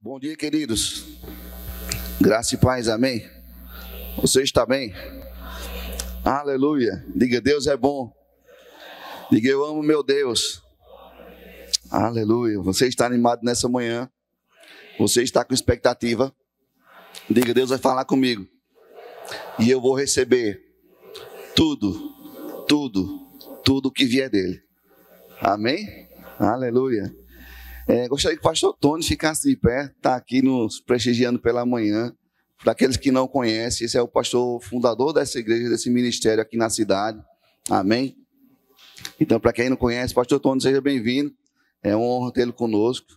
Bom dia, queridos. Graça e paz, amém? Você está bem? Aleluia. Diga, Deus é bom. Diga, eu amo meu Deus. Aleluia. Você está animado nessa manhã? Você está com expectativa? Diga, Deus vai falar comigo. E eu vou receber tudo que vier dele. Amém? Aleluia. Gostaria que o pastor Tony ficasse de pé, está aqui nos prestigiando pela manhã. Para aqueles que não conhecem, esse é o pastor fundador dessa igreja, desse ministério aqui na cidade. Amém? Então, para quem não conhece, pastor Tony, seja bem-vindo. É uma honra tê-lo conosco.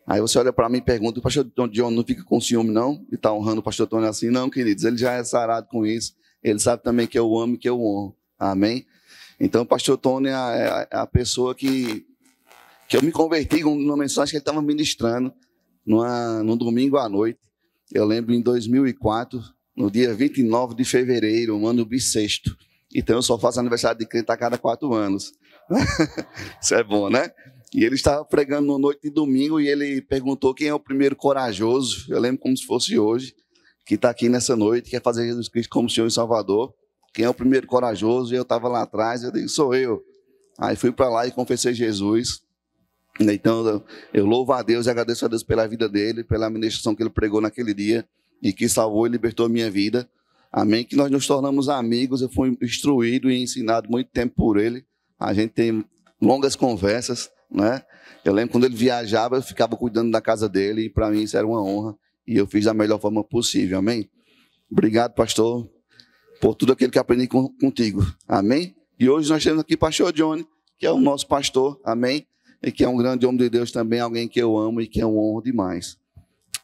Aí você olha para mim e pergunta, o pastor John não fica com ciúme não? E está honrando o pastor Tony assim? Não, queridos, ele já é sarado com isso. Ele sabe também que eu amo e que eu honro. Amém? Então, o pastor Tony é a pessoa que eu me converti numa mensagem que ele estava ministrando no domingo à noite. Eu lembro em 2004, no dia 29 de fevereiro, um ano bissexto. Então eu só faço aniversário de crente a cada 4 anos. Isso é bom, né? E ele estava pregando na noite de domingo e ele perguntou quem é o primeiro corajoso. Eu lembro como se fosse hoje, que está aqui nessa noite, quer fazer Jesus Cristo como Senhor e Salvador. Quem é o primeiro corajoso? E eu estava lá atrás, eu disse, sou eu. Aí fui para lá e confessei Jesus. Então, eu louvo a Deus e agradeço a Deus pela vida dele, pela ministração que ele pregou naquele dia e que salvou e libertou a minha vida. Amém? Que nós nos tornamos amigos, eu fui instruído e ensinado muito tempo por ele. A gente tem longas conversas, né? Eu lembro quando ele viajava, eu ficava cuidando da casa dele e para mim isso era uma honra e eu fiz da melhor forma possível. Amém? Obrigado, pastor, por tudo aquilo que aprendi contigo. Amém? E hoje nós temos aqui o pastor Johnny, que é o nosso pastor. Amém? E que é um grande homem de Deus também, alguém que eu amo e que eu honro demais.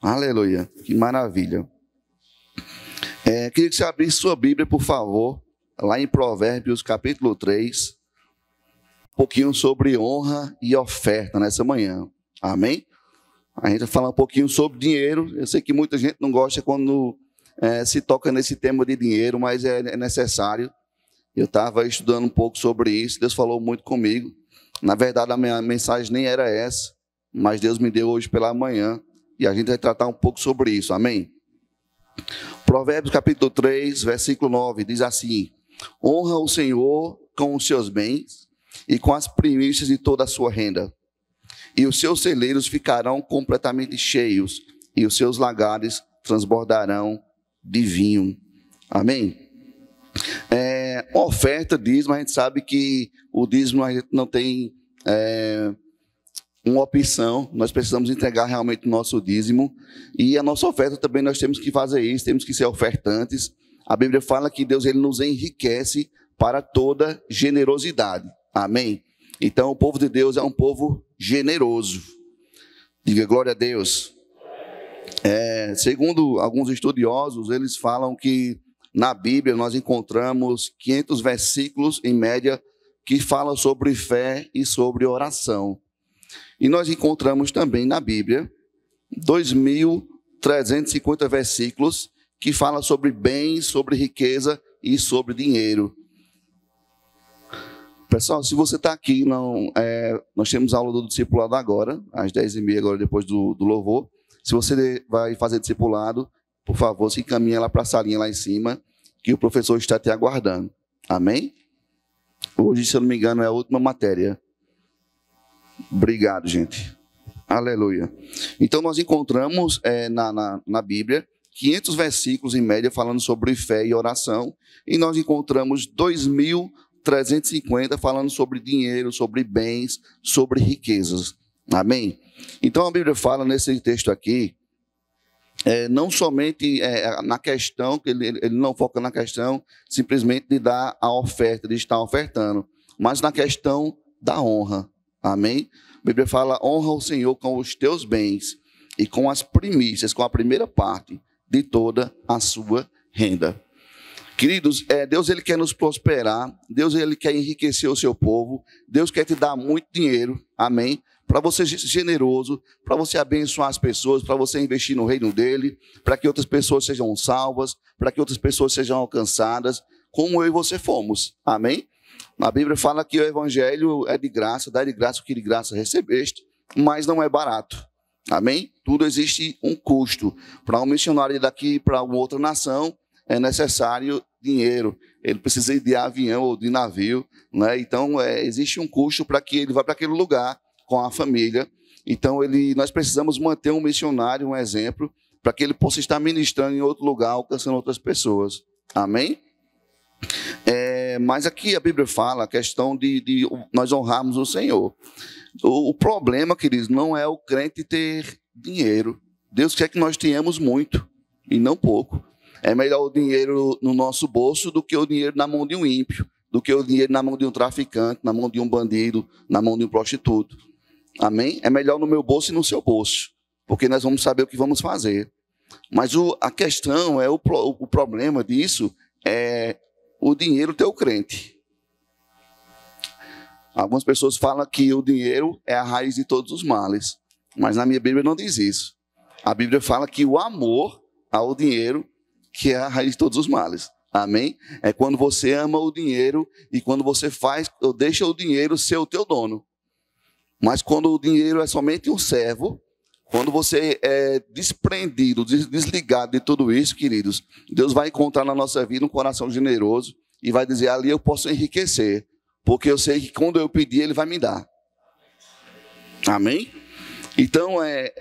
Aleluia, que maravilha. Queria que você abrisse sua Bíblia, por favor, lá em Provérbios, capítulo 3, um pouquinho sobre honra e oferta nessa manhã. Amém? A gente vai falar um pouquinho sobre dinheiro. Eu sei que muita gente não gosta quando se toca nesse tema de dinheiro, mas é necessário. Eu estava estudando um pouco sobre isso, Deus falou muito comigo. Na verdade, a minha mensagem nem era essa, mas Deus me deu hoje pela manhã e a gente vai tratar um pouco sobre isso, amém? Provérbios capítulo 3, versículo 9, diz assim: honra o Senhor com os seus bens e com as primícias de toda a sua renda, e os seus celeiros ficarão completamente cheios, e os seus lagares transbordarão de vinho. Amém? Oferta, dízimo, a gente sabe que o dízimo a gente não tem uma opção, nós precisamos entregar realmente o nosso dízimo, e a nossa oferta também nós temos que fazer isso, temos que ser ofertantes. A Bíblia fala que Deus ele nos enriquece para toda generosidade, amém? Então o povo de Deus é um povo generoso, diga glória a Deus. Segundo alguns estudiosos, eles falam que na Bíblia nós encontramos 500 versículos em média que falam sobre fé e sobre oração. E nós encontramos também na Bíblia 2.350 versículos que falam sobre bens, sobre riqueza e sobre dinheiro. Pessoal, se você está aqui, nós temos aula do discipulado agora, às 10h30, agora depois do louvor. Se você vai fazer discipulado, por favor, se encaminha lá para a salinha lá em cima, que o professor está te aguardando. Amém? Hoje, se eu não me engano, é a última matéria. Obrigado, gente. Aleluia. Então, nós encontramos na Bíblia 500 versículos em média falando sobre fé e oração, e nós encontramos 2.350 falando sobre dinheiro, sobre bens, sobre riquezas. Amém? Então, a Bíblia fala nesse texto aqui, não somente na questão, que ele não foca na questão simplesmente de dar a oferta, de estar ofertando, mas na questão da honra, amém? A Bíblia fala, honra o Senhor com os teus bens e com as primícias, com a primeira parte de toda a sua renda. Queridos, Deus ele quer nos prosperar, Deus ele quer enriquecer o seu povo, Deus quer te dar muito dinheiro, amém? Para você ser generoso, para você abençoar as pessoas, para você investir no reino dele, para que outras pessoas sejam salvas, para que outras pessoas sejam alcançadas, como eu e você fomos, amém? A Bíblia fala que o evangelho é de graça, dá de graça o que de graça recebeste, mas não é barato, Amém? Tudo existe um custo. Para um missionário ir daqui para uma outra nação, é necessário dinheiro. Ele precisa ir de avião ou de navio, né? Então, existe um custo para que ele vá para aquele lugar com a família. Então, nós precisamos manter um missionário, um exemplo, para que ele possa estar ministrando em outro lugar, alcançando outras pessoas. Amém? Mas aqui a Bíblia fala a questão de nós honrarmos o Senhor. O problema, queridos, não é o crente ter dinheiro. Deus quer que nós tenhamos muito e não pouco. É melhor o dinheiro no nosso bolso do que o dinheiro na mão de um ímpio, do que o dinheiro na mão de um traficante, na mão de um bandido, na mão de um prostituto. Amém? É melhor no meu bolso e no seu bolso, porque nós vamos saber o que vamos fazer. Mas a questão, o problema disso é o dinheiro ter o crente. Algumas pessoas falam que o dinheiro é a raiz de todos os males, mas na minha Bíblia não diz isso. A Bíblia fala que o amor ao dinheiro que é a raiz de todos os males. Amém? É quando você ama o dinheiro e quando você deixa o dinheiro ser o teu dono. Mas quando o dinheiro é somente um servo, quando você é desprendido, desligado de tudo isso, queridos, Deus vai encontrar na nossa vida um coração generoso e vai dizer, ali eu posso enriquecer, porque eu sei que quando eu pedir, Ele vai me dar. Amém? Então, é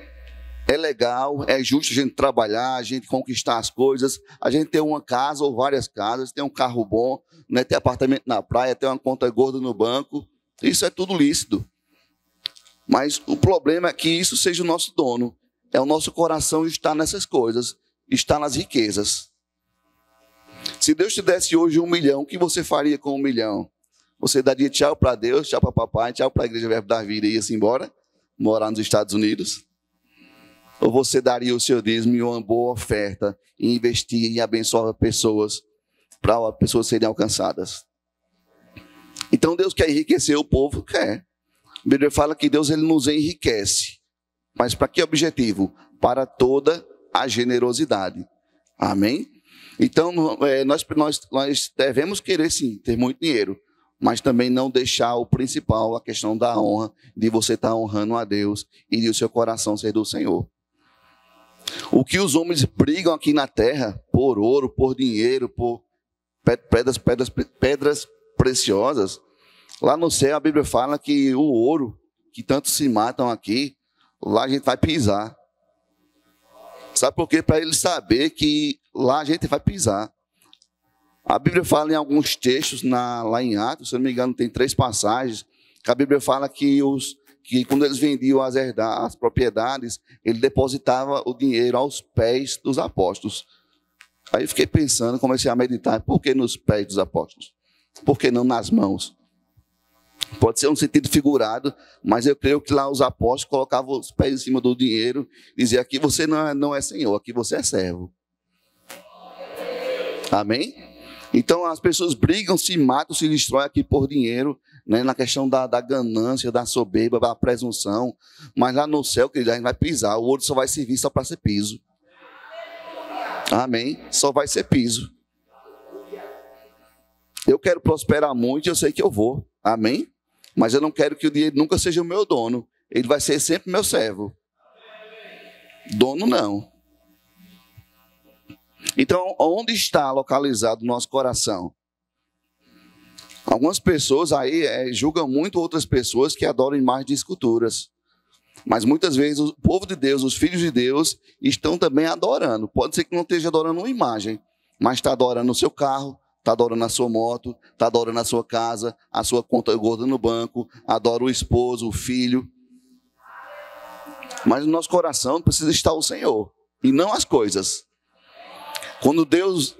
legal, é justo a gente trabalhar, a gente conquistar as coisas, a gente ter uma casa ou várias casas, ter um carro bom, né, ter apartamento na praia, ter uma conta gorda no banco, isso é tudo lícito. Mas o problema é que isso seja o nosso dono, é o nosso coração estar nessas coisas, estar nas riquezas. Se Deus te desse hoje 1 milhão, o que você faria com 1 milhão? Você daria tchau para Deus, tchau para papai, tchau para a Igreja Verbo da Vida e ia-se embora, morar nos Estados Unidos? Ou você daria o seu dízimo e uma boa oferta e investir e abençoar pessoas para as pessoas serem alcançadas? Então Deus quer enriquecer o povo? Quer. A Bíblia fala que Deus ele nos enriquece. Mas para que objetivo? Para toda a generosidade. Amém? Então nós devemos querer sim ter muito dinheiro, mas também não deixar o principal, a questão da honra, de você estar honrando a Deus e de o seu coração ser do Senhor. O que os homens brigam aqui na terra, por ouro, por dinheiro, por pedras preciosas, lá no céu a Bíblia fala que o ouro, que tanto se matam aqui, lá a gente vai pisar. Sabe por quê? Para ele saber que lá a gente vai pisar. A Bíblia fala em alguns textos, lá em Atos, se eu não me engano, tem 3 passagens, que a Bíblia fala que quando eles vendiam as propriedades, ele depositava o dinheiro aos pés dos apóstolos. Aí eu fiquei pensando, comecei a meditar, por que nos pés dos apóstolos? Por que não nas mãos? Pode ser um sentido figurado, mas eu creio que lá os apóstolos colocavam os pés em cima do dinheiro e diziam, aqui você não é senhor, aqui você é servo. Amém? Então as pessoas brigam, se matam, se destroem aqui por dinheiro, né, na questão da ganância, da soberba, da presunção. Mas lá no céu, querido, a gente vai pisar, o ouro só vai servir só para ser piso. Amém? Só vai ser piso. Eu quero prosperar muito e eu sei que eu vou. Amém? Mas eu não quero que o dinheiro nunca seja o meu dono. Ele vai ser sempre meu servo. Dono não. Então, onde está localizado o nosso coração? Algumas pessoas aí julgam muito outras pessoas que adoram imagens de esculturas. Mas muitas vezes o povo de Deus, os filhos de Deus, estão também adorando. Pode ser que não esteja adorando uma imagem, mas está adorando o seu carro, está adorando a sua moto, está adorando a sua casa, a sua conta gorda no banco, adora o esposo, o filho. Mas no nosso coração precisa estar o Senhor, e não as coisas. Quando Deus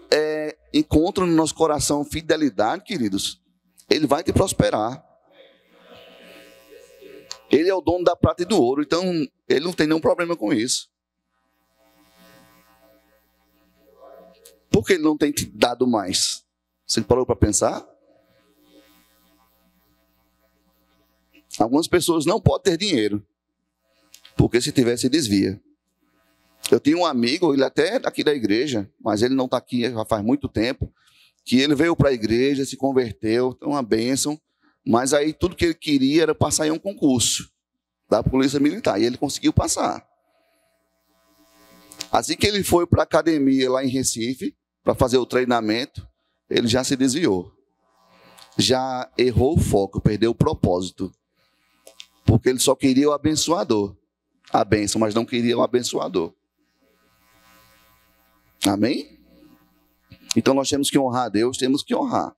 encontra no nosso coração fidelidade, queridos, Ele vai te prosperar. Ele é o dono da prata e do ouro, então Ele não tem nenhum problema com isso. Por que Ele não tem te dado mais? Você parou para pensar? Algumas pessoas não podem ter dinheiro, porque se tiver, se desvia. Eu tinha um amigo, ele até é daqui da igreja, mas ele não está aqui já faz muito tempo, que ele veio para a igreja, se converteu, uma bênção, mas aí tudo que ele queria era passar em um concurso da Polícia Militar, e ele conseguiu passar. Assim que ele foi para a academia lá em Recife, para fazer o treinamento, ele já se desviou. Já errou o foco, perdeu o propósito. Porque ele só queria o abençoador. A bênção, mas não queria o abençoador. Amém? Então nós temos que honrar a Deus, temos que honrar.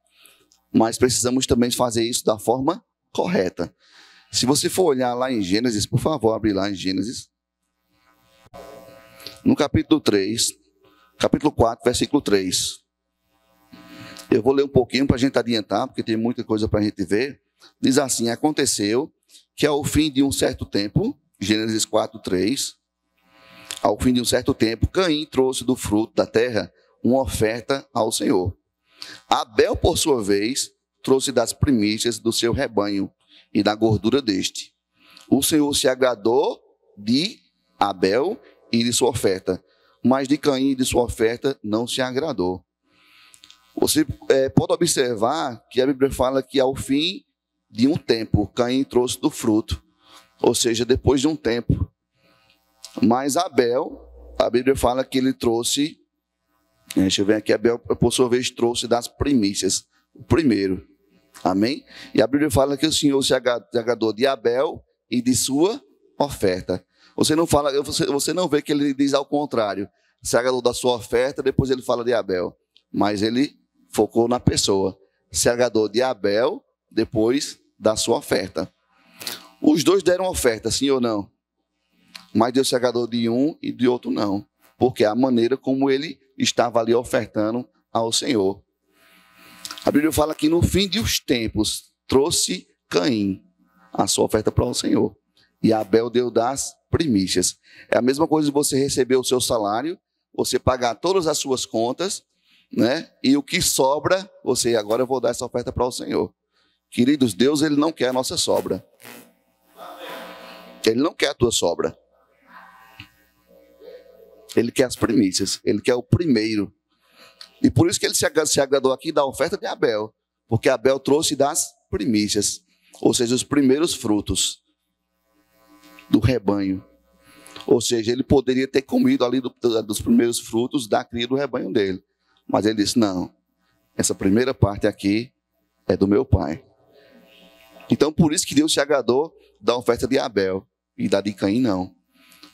Mas precisamos também fazer isso da forma correta. Se você for olhar lá em Gênesis, por favor, abre lá em Gênesis. No capítulo 3, capítulo 4, versículo 3. Eu vou ler um pouquinho para a gente adiantar, porque tem muita coisa para a gente ver. Diz assim: aconteceu que ao fim de um certo tempo, Gênesis 4, 3, ao fim de um certo tempo, Caim trouxe do fruto da terra uma oferta ao Senhor. Abel, por sua vez, trouxe das primícias do seu rebanho e da gordura deste. O Senhor se agradou de Abel e de sua oferta, mas de Caim e de sua oferta não se agradou. Você pode observar que a Bíblia fala que ao fim de um tempo, Caim trouxe do fruto, ou seja, depois de um tempo. Mas Abel, a Bíblia fala que ele trouxe, deixa eu ver aqui, Abel, por sua vez, trouxe das primícias, o primeiro. Amém? E a Bíblia fala que o Senhor se agradou de Abel e de sua oferta. Você não vê que ele diz ao contrário. Se agradou da sua oferta, depois ele fala de Abel. Mas ele focou na pessoa. Se agradou de Abel, depois da sua oferta. Os dois deram oferta, sim ou não? Mas Deus se agradou de um e de outro não. Porque é a maneira como ele estava ali ofertando ao Senhor. A Bíblia fala que no fim dos tempos trouxe Caim a sua oferta para o Senhor. E Abel deu das primícias. É a mesma coisa de você receber o seu salário, você pagar todas as suas contas, né? E o que sobra, agora eu vou dar essa oferta para o Senhor. Queridos, Deus, ele não quer a nossa sobra. Ele não quer a tua sobra. Ele quer as primícias. Ele quer o primeiro. E por isso que ele se agradou aqui da oferta de Abel. Porque Abel trouxe das primícias. Ou seja, os primeiros frutos do rebanho. Ou seja, ele poderia ter comido ali dos primeiros frutos da cria do rebanho dele. Mas ele disse, não, essa primeira parte aqui é do meu pai. Então, por isso que Deus se agradou da oferta de Abel e da de Caim não.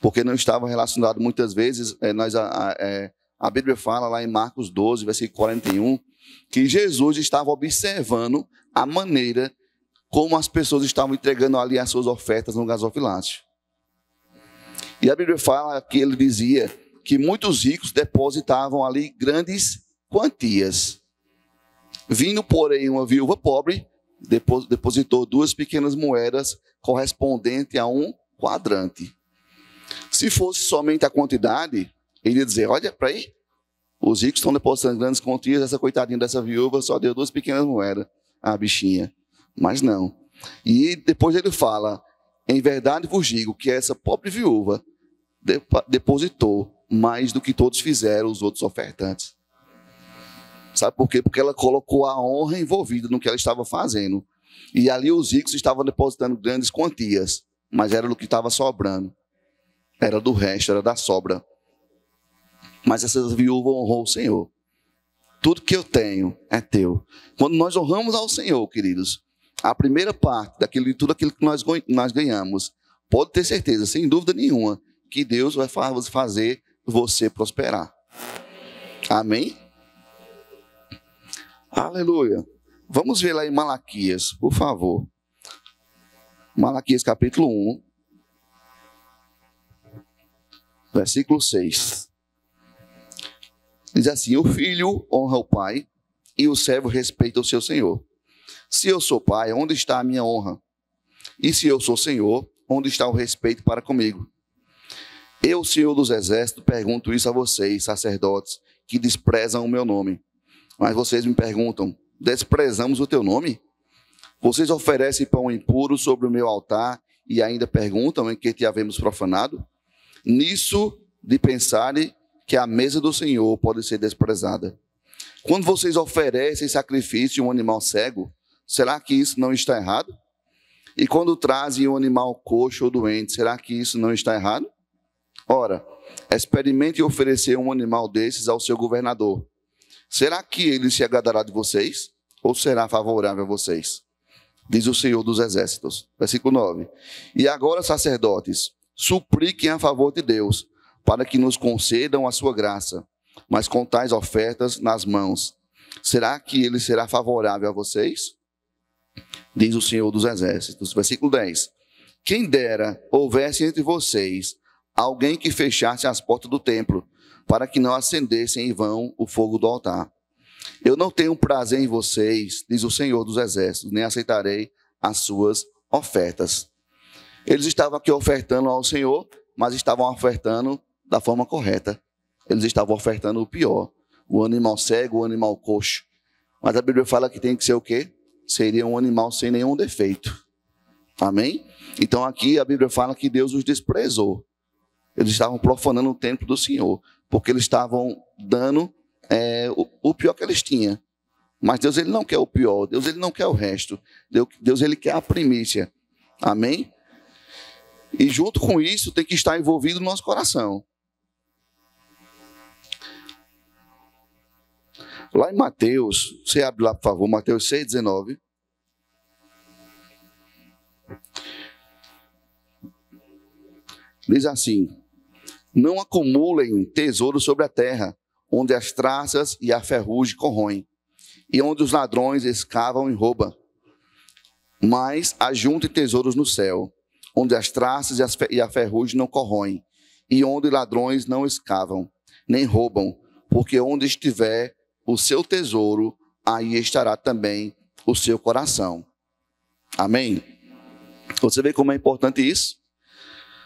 Porque não estava relacionado muitas vezes, a Bíblia fala lá em Marcos 12, versículo 41, que Jesus estava observando a maneira como as pessoas estavam entregando ali as suas ofertas no gasofilácio. E a Bíblia fala que ele dizia que muitos ricos depositavam ali grandes quantias. Vindo, porém, uma viúva pobre, depositou 2 pequenas moedas correspondentes a um quadrante. Se fosse somente a quantidade, ele ia dizer, olha para aí, os ricos estão depositando grandes quantias, essa coitadinha dessa viúva só deu 2 pequenas moedas, a bichinha. Mas não. E depois ele fala, em verdade vos digo que essa pobre viúva depositou mais do que todos fizeram os outros ofertantes. Sabe por quê? Porque ela colocou a honra envolvida no que ela estava fazendo. E ali os ricos estavam depositando grandes quantias, mas era do que estava sobrando. Era do resto, era da sobra. Mas essa viúva honrou o Senhor. Tudo que eu tenho é teu. Quando nós honramos ao Senhor, queridos, a primeira parte de tudo aquilo que nós ganhamos, pode ter certeza, sem dúvida nenhuma, que Deus vai fazer você prosperar. Amém? Aleluia. Vamos ver lá em Malaquias, por favor. Malaquias capítulo 1, versículo 6. Diz assim, o filho honra o pai e o servo respeita o seu senhor. Se eu sou pai, onde está a minha honra? E se eu sou senhor, onde está o respeito para comigo? Eu, Senhor dos Exércitos, pergunto isso a vocês, sacerdotes, que desprezam o meu nome. Mas vocês me perguntam, desprezamos o teu nome? Vocês oferecem pão impuro sobre o meu altar e ainda perguntam em que te havemos profanado? Nisso de pensarem que a mesa do Senhor pode ser desprezada. Quando vocês oferecem sacrifício de um animal cego, será que isso não está errado? E quando trazem um animal coxo ou doente, será que isso não está errado? Ora, experimente oferecer um animal desses ao seu governador. Será que ele se agradará de vocês? Ou será favorável a vocês? Diz o Senhor dos Exércitos. Versículo 9. E agora, sacerdotes, supliquem a favor de Deus, para que nos concedam a sua graça, mas com tais ofertas nas mãos, será que ele será favorável a vocês? Diz o Senhor dos Exércitos. Versículo 10. Quem dera houvesse entre vocês alguém que fechasse as portas do templo, para que não acendessem em vão o fogo do altar. Eu não tenho prazer em vocês, diz o Senhor dos Exércitos, nem aceitarei as suas ofertas. Eles estavam aqui ofertando ao Senhor, mas estavam ofertando da forma correta. Eles estavam ofertando o pior, o animal cego, o animal coxo. Mas a Bíblia fala que tem que ser o quê? Seria um animal sem nenhum defeito. Amém? Então aqui a Bíblia fala que Deus os desprezou. Eles estavam profanando o templo do Senhor, porque eles estavam dando o pior que eles tinham. Mas Deus, ele não quer o pior. Deus, ele não quer o resto. Deus, ele quer a primícia. Amém? E junto com isso tem que estar envolvido no nosso coração. Lá em Mateus, você abre lá por favor, Mateus 6,19. Diz assim: não acumulem tesouro sobre a terra, onde as traças e a ferrugem corroem, e onde os ladrões escavam e roubam. Mas ajuntem tesouros no céu, onde as traças e a ferrugem não corroem, e onde ladrões não escavam, nem roubam, porque onde estiver o seu tesouro, aí estará também o seu coração. Amém? Você vê como é importante isso?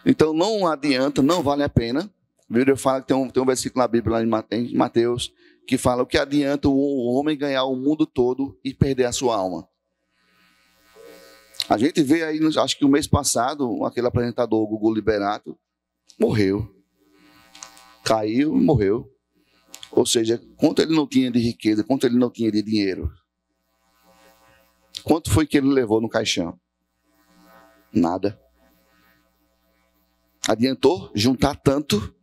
Então não adianta, não vale a pena. A Bíblia fala que tem um versículo na Bíblia, lá em Mateus, que fala o que adianta o homem ganhar o mundo todo e perder a sua alma. A gente vê aí, acho que o mês passado, aquele apresentador, o Gugu Liberato, morreu. Caiu e morreu. Ou seja, quanto ele não tinha de riqueza, quanto ele não tinha de dinheiro. Quanto foi que ele levou no caixão? Nada. Adiantou juntar tanto?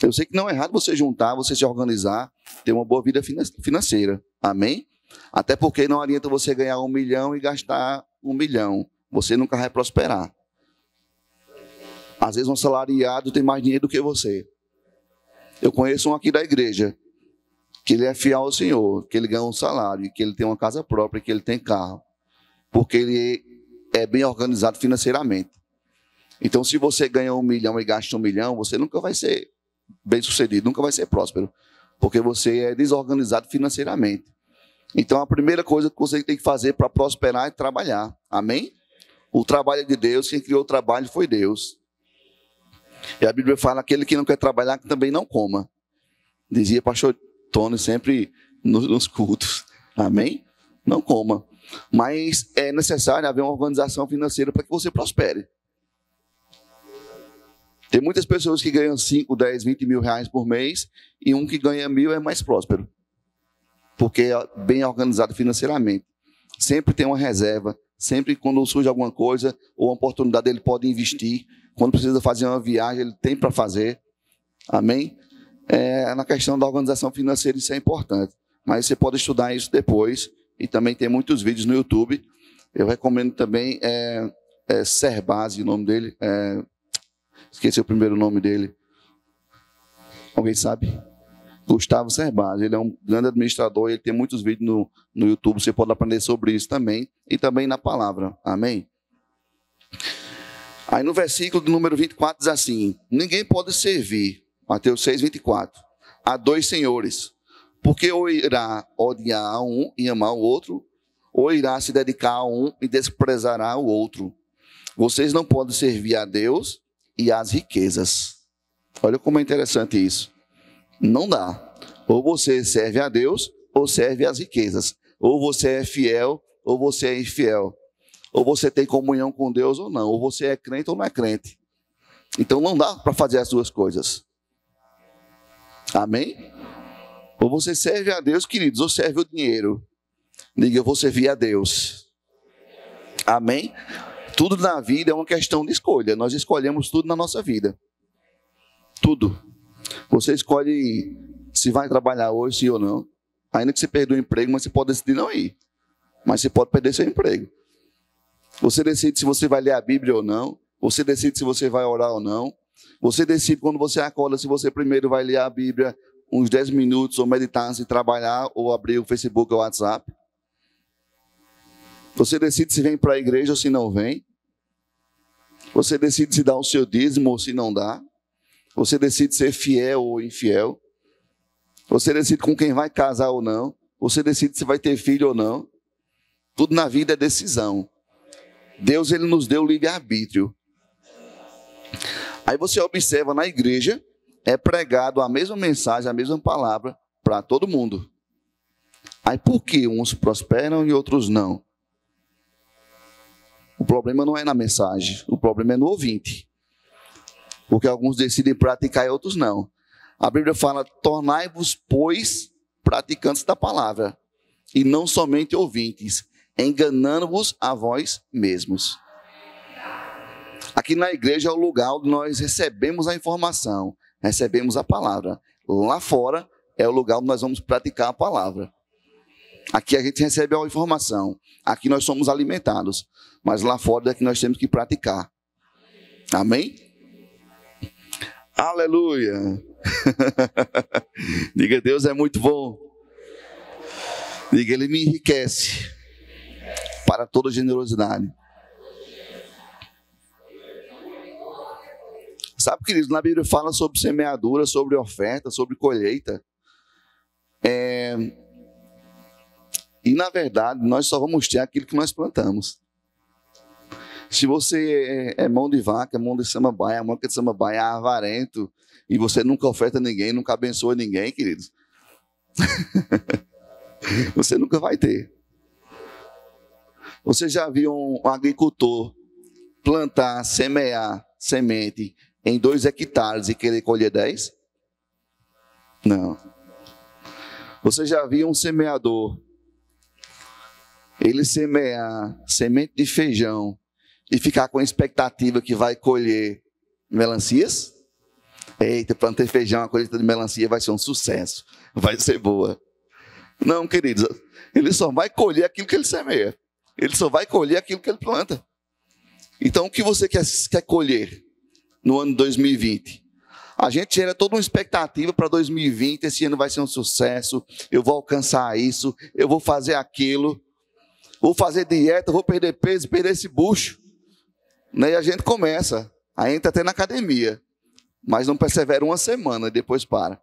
Eu sei que não é errado você juntar, você se organizar, ter uma boa vida financeira. Amém? Até porque não adianta você ganhar 1 milhão e gastar 1 milhão. Você nunca vai prosperar. Às vezes um assalariado tem mais dinheiro do que você. Eu conheço um aqui da igreja, que ele é fiel ao Senhor, que ele ganha um salário, que ele tem uma casa própria, que ele tem carro. Porque ele é bem organizado financeiramente. Então, se você ganha 1 milhão e gasta 1 milhão, você nunca vai ser bem sucedido, nunca vai ser próspero. Porque você é desorganizado financeiramente. Então, a primeira coisa que você tem que fazer para prosperar é trabalhar. Amém? O trabalho é de Deus, quem criou o trabalho foi Deus. E a Bíblia fala, aquele que não quer trabalhar, que também não coma. Dizia pastor Tony sempre nos cultos. Amém? Não coma. Mas é necessário haver uma organização financeira para que você prospere. Tem muitas pessoas que ganham 5, 10, 20 mil reais por mês e um que ganha 1.000 é mais próspero. Porque é bem organizado financeiramente. Sempre tem uma reserva. Sempre quando surge alguma coisa ou uma oportunidade, ele pode investir. Quando precisa fazer uma viagem, ele tem para fazer. Amém? Na questão da organização financeira, isso é importante. Mas você pode estudar isso depois. E também tem muitos vídeos no YouTube. Eu recomendo também Serbasi, o nome dele. Esqueci o primeiro nome dele. Alguém sabe? Gustavo Serbasi. Ele é um grande administrador. Ele tem muitos vídeos no YouTube. Você pode aprender sobre isso também. E também na palavra. Amém? Aí no versículo do número 24 diz assim: ninguém pode servir, Mateus 6, 24, a 2 senhores, porque ou irá odiar a um e amar o outro, ou irá se dedicar a um e desprezará o outro. Vocês não podem servir a Deus e às riquezas. Olha como é interessante isso. Não dá. Ou você serve a Deus, ou serve às riquezas. Ou você é fiel, ou você é infiel. Ou você tem comunhão com Deus ou não. Ou você é crente ou não é crente. Então não dá para fazer as duas coisas. Amém? Ou você serve a Deus, queridos, ou serve o dinheiro. Diga, eu vou servir a Deus. Amém? Tudo na vida é uma questão de escolha. Nós escolhemos tudo na nossa vida. Tudo. Você escolhe se vai trabalhar hoje, sim ou não. Ainda que você perda o emprego, mas você pode decidir não ir. Mas você pode perder seu emprego. Você decide se você vai ler a Bíblia ou não. Você decide se você vai orar ou não. Você decide quando você acorda se você primeiro vai ler a Bíblia uns 10 minutos, ou meditar antes de trabalhar, ou abrir o Facebook ou o WhatsApp. Você decide se vem para a igreja ou se não vem. Você decide se dá o seu dízimo ou se não dá. Você decide ser fiel ou infiel. Você decide com quem vai casar ou não. Você decide se vai ter filho ou não. Tudo na vida é decisão. Deus, ele nos deu livre-arbítrio. Aí você observa na igreja, é pregado a mesma mensagem, a mesma palavra para todo mundo. Aí por que uns prosperam e outros não? O problema não é na mensagem, o problema é no ouvinte. Porque alguns decidem praticar e outros não. A Bíblia fala, tornai-vos, pois, praticantes da palavra, e não somente ouvintes, enganando-vos a vós mesmos. Aqui na igreja é o lugar onde nós recebemos a informação, recebemos a palavra. Lá fora é o lugar onde nós vamos praticar a palavra. Aqui a gente recebe a informação, aqui nós somos alimentados, mas lá fora é que nós temos que praticar. Amém? Aleluia! Diga, Deus é muito bom. Diga, Ele me enriquece para toda generosidade. Sabe, queridos, na Bíblia fala sobre semeadura, sobre oferta, sobre colheita. E na verdade, nós só vamos ter aquilo que nós plantamos. Se você é mão de vaca, é mão de samambaia, mão de samambaia, é avarento, e você nunca oferta ninguém, nunca abençoa ninguém, queridos, você nunca vai ter. Você já viu um agricultor plantar, semear semente em 2 hectares e querer colher 10? Não. Você já viu um semeador, ele semear semente de feijão e ficar com a expectativa que vai colher melancias? Eita, plantei feijão, a colheita de melancia vai ser um sucesso, vai ser boa. Não, queridos, ele só vai colher aquilo que ele semeia. Ele só vai colher aquilo que ele planta. Então, o que você quer colher no ano 2020? A gente gera toda uma expectativa para 2020, esse ano vai ser um sucesso, eu vou alcançar isso, eu vou fazer aquilo, vou fazer dieta, vou perder peso, perder esse bucho. E a gente começa, aí entra até na academia, mas não persevera uma semana e depois para.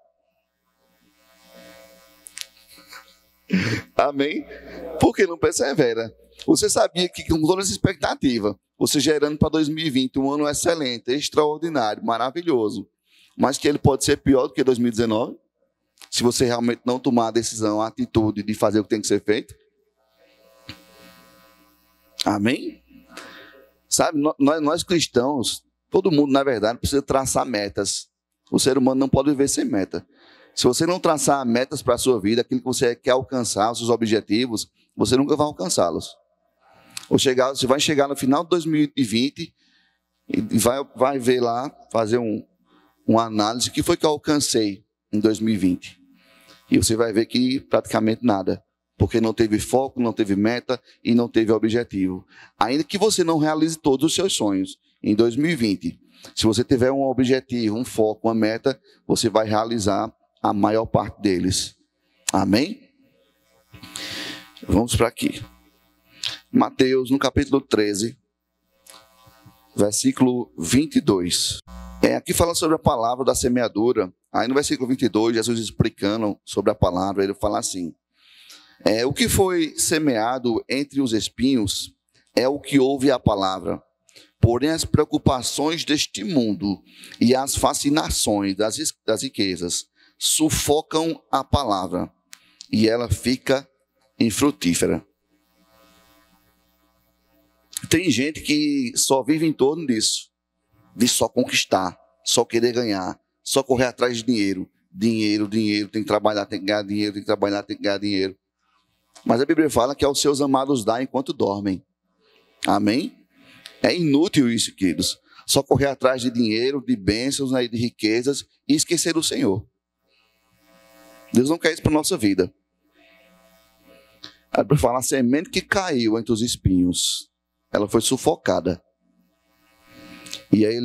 Amém? Porque não persevera. Você sabia que com toda essa expectativa, você gerando para 2020 um ano excelente, extraordinário, maravilhoso, mas que ele pode ser pior do que 2019? Se você realmente não tomar a decisão, a atitude de fazer o que tem que ser feito? Amém? Sabe, nós cristãos, todo mundo, na verdade, precisa traçar metas. O ser humano não pode viver sem meta. Se você não traçar metas para a sua vida, aquilo que você quer alcançar, os seus objetivos, você nunca vai alcançá-los. Você vai chegar no final de 2020 e vai ver lá, fazer uma análise, o que foi que eu alcancei em 2020. E você vai ver que praticamente nada. Porque não teve foco, não teve meta e não teve objetivo. Ainda que você não realize todos os seus sonhos em 2020, se você tiver um objetivo, um foco, uma meta, você vai realizar a maior parte deles. Amém? Vamos para aqui. Mateus, no capítulo 13, versículo 22. Aqui fala sobre a palavra da semeadura. Aí no versículo 22, Jesus explicando sobre a palavra, ele fala assim: o que foi semeado entre os espinhos é o que ouve a palavra. Porém, as preocupações deste mundo e as fascinações das riquezas sufocam a palavra e ela fica infrutífera. Tem gente que só vive em torno disso, de só conquistar, só querer ganhar, só correr atrás de dinheiro. Dinheiro, dinheiro, tem que trabalhar, tem que ganhar dinheiro, tem que trabalhar, tem que ganhar dinheiro. Mas a Bíblia fala que aos seus amados dá enquanto dormem. Amém? É inútil isso, queridos. Só correr atrás de dinheiro, de bênçãos, né, de riquezas e esquecer do Senhor. Deus não quer isso para a nossa vida. É para falar, a semente que caiu entre os espinhos, ela foi sufocada. E aí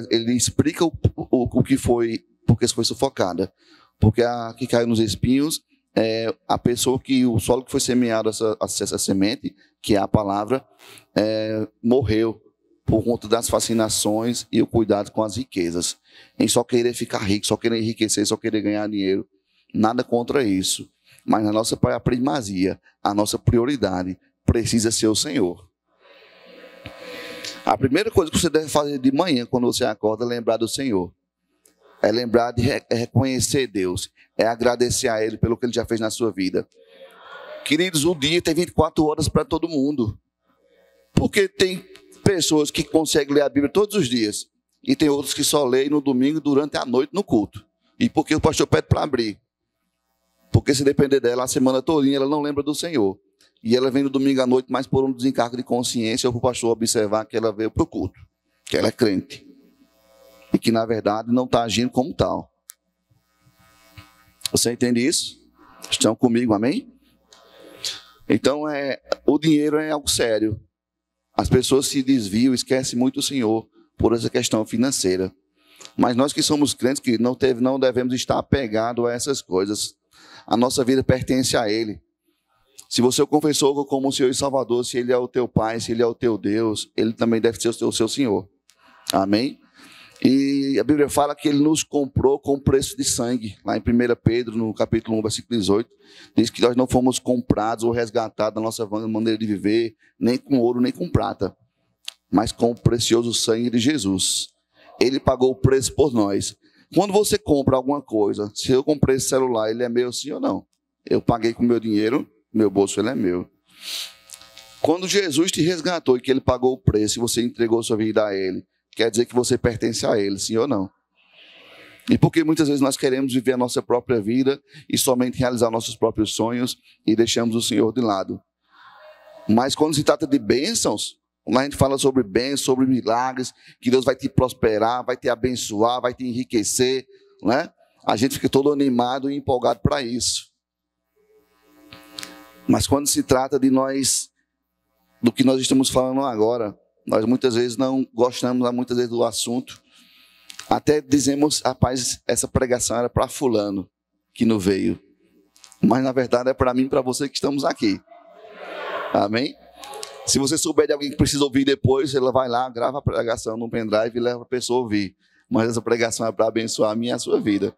ele explica o que foi, porque foi sufocada. Porque a que caiu nos espinhos é a pessoa que, o solo que foi semeado essa semente, que é a palavra, morreu por conta das fascinações e o cuidado com as riquezas. Em só querer ficar rico, só querer enriquecer, só querer ganhar dinheiro. Nada contra isso. Mas na nossa primazia, a nossa prioridade precisa ser o Senhor. A primeira coisa que você deve fazer de manhã, quando você acorda, é lembrar do Senhor. É lembrar de reconhecer Deus. É agradecer a Ele pelo que Ele já fez na sua vida. Queridos, o dia tem 24 horas para todo mundo. Porque tem pessoas que conseguem ler a Bíblia todos os dias. E tem outros que só leem no domingo durante a noite no culto. E porque o pastor pede para abrir. Porque se depender dela, a semana todinha ela não lembra do Senhor. E ela vem no domingo à noite, mas por um desencargo de consciência, ou para o pastor observar que ela veio para o culto. Que ela é crente. E que, na verdade, não está agindo como tal. Você entende isso? Estão comigo, amém? Então, o dinheiro é algo sério. As pessoas se desviam, esquecem muito o Senhor por essa questão financeira. Mas nós que somos crentes, que não devemos estar apegados a essas coisas. A nossa vida pertence a Ele. Se você o confessou como o Senhor e Salvador, se Ele é o teu Pai, se Ele é o teu Deus, Ele também deve ser o seu Senhor. Amém? E a Bíblia fala que Ele nos comprou com preço de sangue. Lá em 1 Pedro, no capítulo 1, versículo 18, diz que nós não fomos comprados ou resgatados da nossa maneira de viver, nem com ouro, nem com prata, mas com o precioso sangue de Jesus. Ele pagou o preço por nós. Quando você compra alguma coisa, se eu comprei esse celular, ele é meu sim ou não? Eu paguei com meu dinheiro, meu bolso ele é meu. Quando Jesus te resgatou e que Ele pagou o preço e você entregou sua vida a Ele, quer dizer que você pertence a Ele, sim ou não? E porque muitas vezes nós queremos viver a nossa própria vida e somente realizar nossos próprios sonhos e deixamos o Senhor de lado. Mas quando se trata de bênçãos, quando a gente fala sobre bênçãos, sobre milagres, que Deus vai te prosperar, vai te abençoar, vai te enriquecer, né? A gente fica todo animado e empolgado para isso. Mas quando se trata de nós, do que nós estamos falando agora, nós muitas vezes não gostamos muitas vezes do assunto. Até dizemos, rapaz, essa pregação era para fulano que não veio. Mas na verdade é para mim e para você que estamos aqui. Amém? Se você souber de alguém que precisa ouvir depois, ela vai lá, grava a pregação no pendrive e leva a pessoa a ouvir. Mas essa pregação é para abençoar a minha e a sua vida.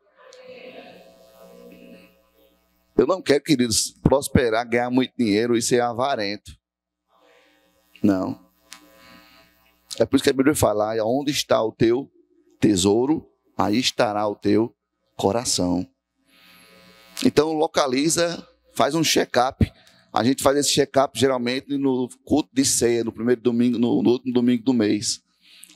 Eu não quero, queridos, prosperar, ganhar muito dinheiro e ser avarento. Não. É por isso que a Bíblia fala, onde está o teu tesouro, aí estará o teu coração. Então localiza, faz um check-up. A gente faz esse check-up geralmente no culto de ceia, no primeiro domingo, no último domingo do mês.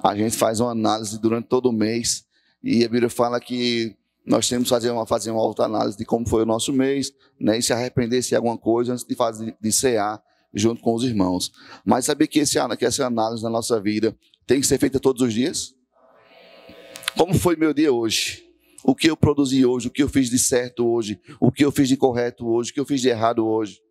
A gente faz uma análise durante todo o mês. E a Bíblia fala que nós temos que fazer uma autoanálise de como foi o nosso mês, né, e se arrepender de alguma coisa antes de cear junto com os irmãos. Mas saber que essa análise na nossa vida tem que ser feita todos os dias? Como foi meu dia hoje? O que eu produzi hoje? O que eu fiz de certo hoje? O que eu fiz de correto hoje? O que eu fiz de errado hoje?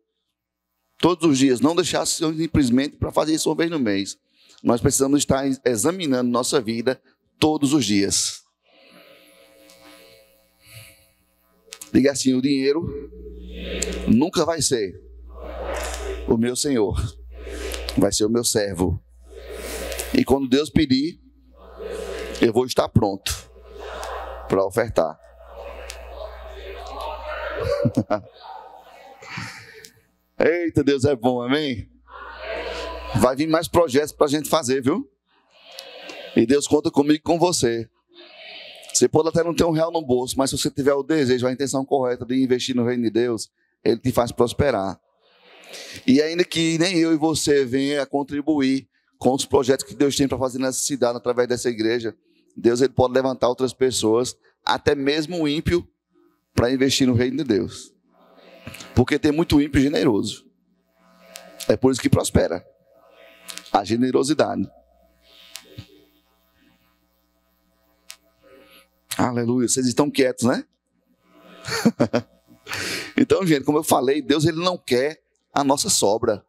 Todos os dias, não deixar simplesmente para fazer isso uma vez no mês. Nós precisamos estar examinando nossa vida todos os dias. Diga assim, o dinheiro nunca vai ser o meu Senhor. Vai ser o meu servo. E quando Deus pedir, eu vou estar pronto para ofertar. Eita, Deus é bom, amém? Vai vir mais projetos para a gente fazer, viu? E Deus conta comigo e com você. Você pode até não ter R$1 no bolso, mas se você tiver o desejo, a intenção correta de investir no reino de Deus, Ele te faz prosperar. E ainda que nem eu e você venha a contribuir com os projetos que Deus tem para fazer nessa cidade, através dessa igreja, Deus Ele pode levantar outras pessoas, até mesmo o ímpio, para investir no reino de Deus. Porque tem muito ímpio generoso. É por isso que prospera. A generosidade. Aleluia. Vocês estão quietos, né? Então, gente, como eu falei, Deus ele não quer a nossa sobra.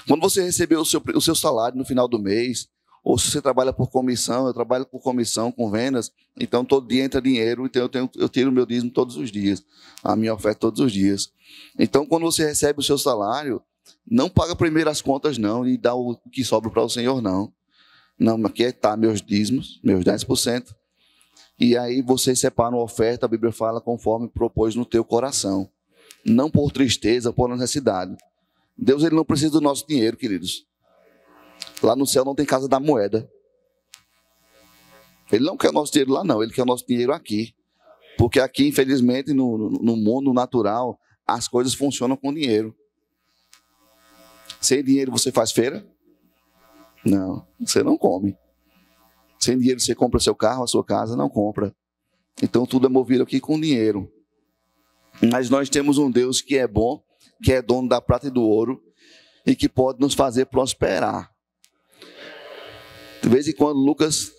Quando você receber o seu salário no final do mês, ou se você trabalha por comissão, eu trabalho por comissão com vendas, então todo dia entra dinheiro, então eu tiro o meu dízimo todos os dias, a minha oferta todos os dias. Então, quando você recebe o seu salário, não paga primeiro as contas, não, e dá o que sobra para o Senhor, não. Não, aqui está meus dízimos, meus 10%. E aí você separa uma oferta, a Bíblia fala, conforme propôs no teu coração. Não por tristeza, por necessidade. Deus ele não precisa do nosso dinheiro, queridos. Lá no céu não tem casa da moeda. Ele não quer o nosso dinheiro lá, não. Ele quer o nosso dinheiro aqui. Porque aqui, infelizmente, no mundo natural, as coisas funcionam com dinheiro. Sem dinheiro você faz feira? Não, você não come. Sem dinheiro você compra seu carro, a sua casa, não compra. Então tudo é movido aqui com dinheiro. Mas nós temos um Deus que é bom, que é dono da prata e do ouro, e que pode nos fazer prosperar. De vez em quando, Lucas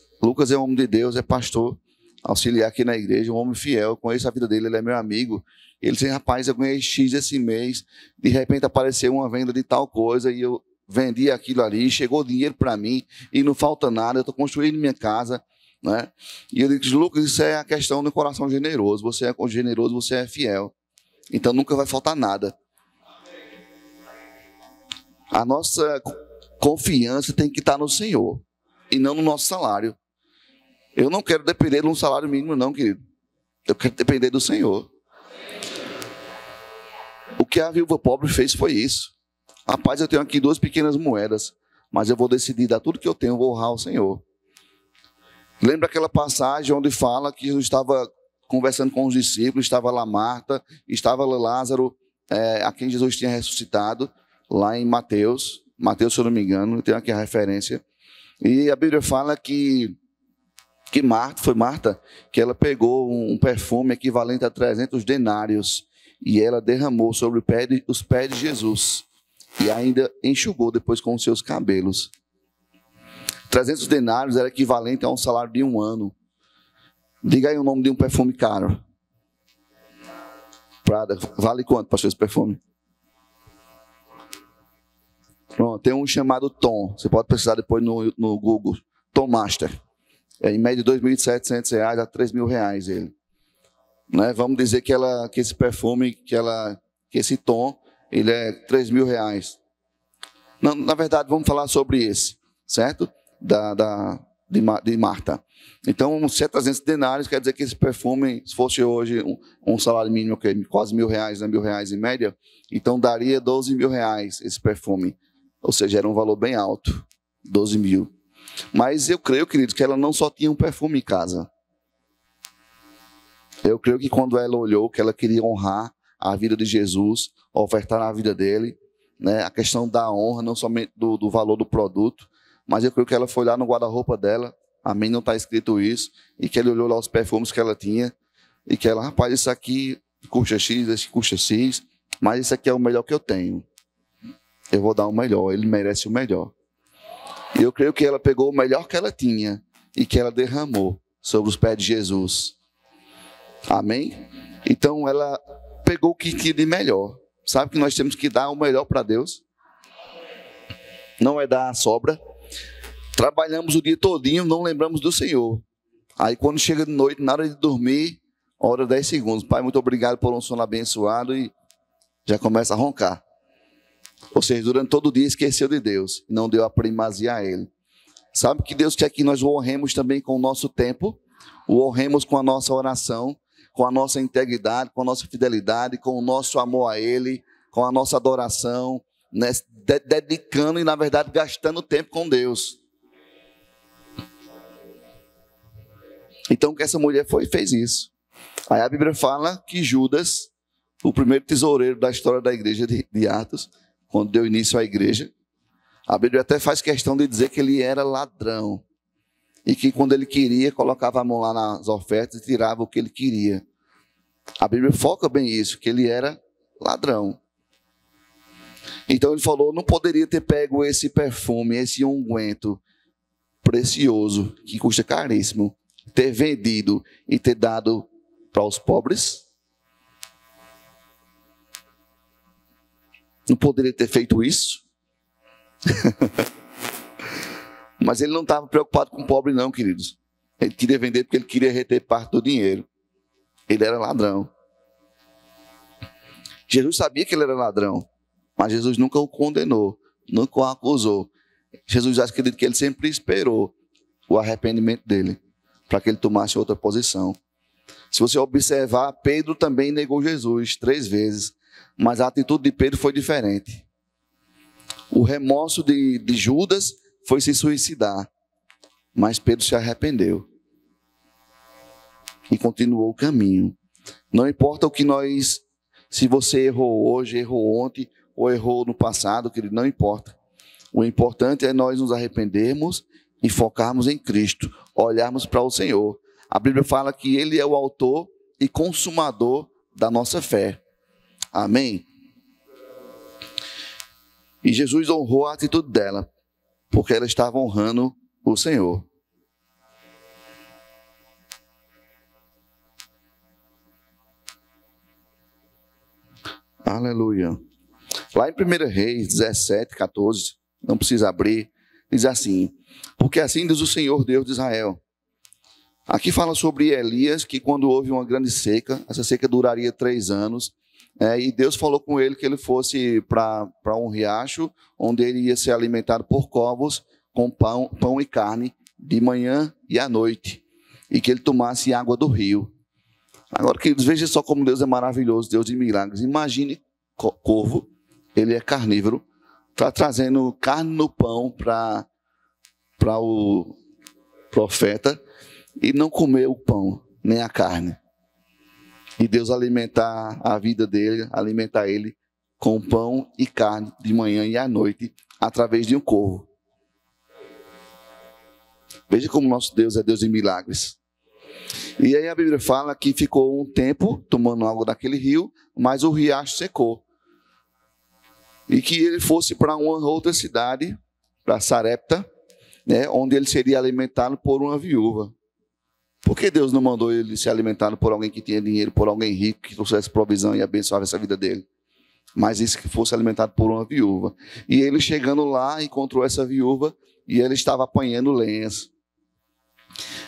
é um homem de Deus, é pastor, auxiliar aqui na igreja, um homem fiel, eu conheço a vida dele, ele é meu amigo. Ele disse, rapaz, eu ganhei X esse mês, de repente apareceu uma venda de tal coisa, e eu vendi aquilo ali, chegou dinheiro para mim, e não falta nada, eu estou construindo minha casa, né? E ele diz, Lucas, isso é a questão do coração generoso, você é generoso, você é fiel, então nunca vai faltar nada. A nossa confiança tem que estar no Senhor, e não no nosso salário. Eu não quero depender de um salário mínimo não, querido, eu quero depender do Senhor. O que a viúva pobre fez foi isso. Rapaz, eu tenho aqui 2 pequenas moedas, mas eu vou decidir dar tudo que eu tenho, vou honrar ao Senhor. Lembra aquela passagem onde fala que Jesus estava conversando com os discípulos, estava lá Marta, estava lá Lázaro, a quem Jesus tinha ressuscitado, lá em Mateus, se eu não me engano, eu tenho aqui a referência. E a Bíblia fala que Marta, que ela pegou um perfume equivalente a 300 denários, e ela derramou sobre os pés de Jesus. E ainda enxugou depois com os seus cabelos. 300 denários era equivalente a um salário de 1 ano. Diga aí o nome de um perfume caro. Prada. Vale quanto, pastor, esse perfume? Pronto, tem um chamado Tom. Você pode pesquisar depois no Google. Tom Master. Em média de R$ 2.700 a R$ 3.000 ele. Né? Vamos dizer que esse perfume, que esse Tom, ele é R$ 3.000. Não, na verdade, vamos falar sobre esse, certo? De Marta. Então, se é 300 denários, quer dizer que esse perfume, se fosse hoje um salário mínimo, quase R$ 1.000, né? R$ 1.000 em média, então daria R$ 12.000 esse perfume. Ou seja, era um valor bem alto, 12 mil. Mas eu creio, queridos, que ela não só tinha um perfume em casa. Eu creio que quando ela olhou que ela queria honrar a vida de Jesus, ofertar a vida dele, né? A questão da honra, não somente do valor do produto, mas eu creio que ela foi lá no guarda-roupa dela, amém, não está escrito isso, e que ela olhou lá os perfumes que ela tinha, e que ela, rapaz, isso aqui custa X, esse custa X, mas isso aqui é o melhor que eu tenho. Eu vou dar o melhor, ele merece o melhor. E eu creio que ela pegou o melhor que ela tinha, e que ela derramou sobre os pés de Jesus. Amém? Então ela pegou o que tinha de melhor. Sabe que nós temos que dar o melhor para Deus? Não é dar a sobra. Trabalhamos o dia todinho, não lembramos do Senhor. Aí quando chega de noite, na hora de dormir, ora 10 segundos. Pai, muito obrigado por um sono abençoado, e já começa a roncar. Ou seja, durante todo o dia esqueceu de Deus, não deu a primazia a Ele. Sabe que Deus quer que nós o honremos também com o nosso tempo, o honremos com a nossa oração, com a nossa integridade, com a nossa fidelidade, com o nosso amor a Ele, com a nossa adoração, né? Dedicando e, na verdade, gastando tempo com Deus. Então, que essa mulher fez isso. Aí a Bíblia fala que Judas, o primeiro tesoureiro da história da igreja de Atos, quando deu início à igreja, a Bíblia até faz questão de dizer que ele era ladrão. E que quando ele queria, colocava a mão lá nas ofertas e tirava o que ele queria. A Bíblia foca bem isso, que ele era ladrão. Então ele falou, não poderia ter pego esse perfume, esse unguento precioso, que custa caríssimo, ter vendido e ter dado para os pobres? Não poderia ter feito isso? Mas ele não estava preocupado com o pobre não, queridos. Ele queria vender porque ele queria reter parte do dinheiro. Ele era ladrão. Jesus sabia que ele era ladrão, mas Jesus nunca o condenou, nunca o acusou. Jesus, acredita que ele sempre esperou o arrependimento dele, para que ele tomasse outra posição. Se você observar, Pedro também negou Jesus 3 vezes, mas a atitude de Pedro foi diferente. O remorso de Judas foi se suicidar, mas Pedro se arrependeu e continuou o caminho. Não importa o que se você errou hoje, errou ontem ou errou no passado, querido, não importa. O importante é nós nos arrependermos e focarmos em Cristo, olharmos para o Senhor. A Bíblia fala que Ele é o autor e consumador da nossa fé. Amém? E Jesus honrou a atitude dela, porque ela estava honrando o Senhor. Aleluia. Lá em 1 Reis 17, 14, não precisa abrir, diz assim: porque assim diz o Senhor Deus de Israel. Aqui fala sobre Elias, que quando houve uma grande seca, essa seca duraria 3 anos, e Deus falou com ele que ele fosse para um riacho, onde ele ia ser alimentado por corvos, com pão e carne, de manhã e à noite, e que ele tomasse água do rio. Agora, queridos, veja só como Deus é maravilhoso, Deus de milagres. Imagine corvo, ele é carnívoro, está trazendo carne no pão para o profeta e não comer o pão, nem a carne. E Deus alimentar a vida dele, alimentar ele com pão e carne de manhã e à noite, através de um corvo. Veja como nosso Deus é Deus de milagres. E aí a Bíblia fala que ficou um tempo tomando água daquele rio, mas o riacho secou. E que ele fosse para uma outra cidade, para Sarepta, onde ele seria alimentado por uma viúva. Por que Deus não mandou ele ser alimentado por alguém que tinha dinheiro, por alguém rico, que trouxesse provisão e abençoasse a vida dele? Mas isso que fosse alimentado por uma viúva. E ele chegando lá, encontrou essa viúva e ele estava apanhando lenhas.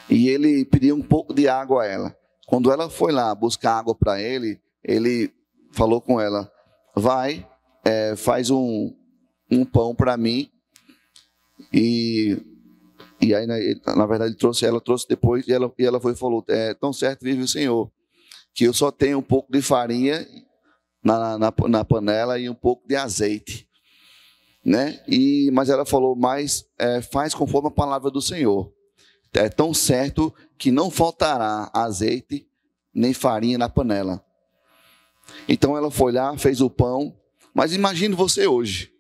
E ele pediu um pouco de água a ela. Quando ela foi lá buscar água para ele, ele falou com ela: vai, faz um pão para mim. E aí, na verdade, ela trouxe depois, e ela foi e falou: tão certo vive o Senhor, que eu só tenho um pouco de farinha na panela e um pouco de azeite. Mas ela falou: mas faz conforme a palavra do Senhor. É tão certo que não faltará azeite nem farinha na panela. Então ela foi lá, fez o pão. Mas imagine você hoje,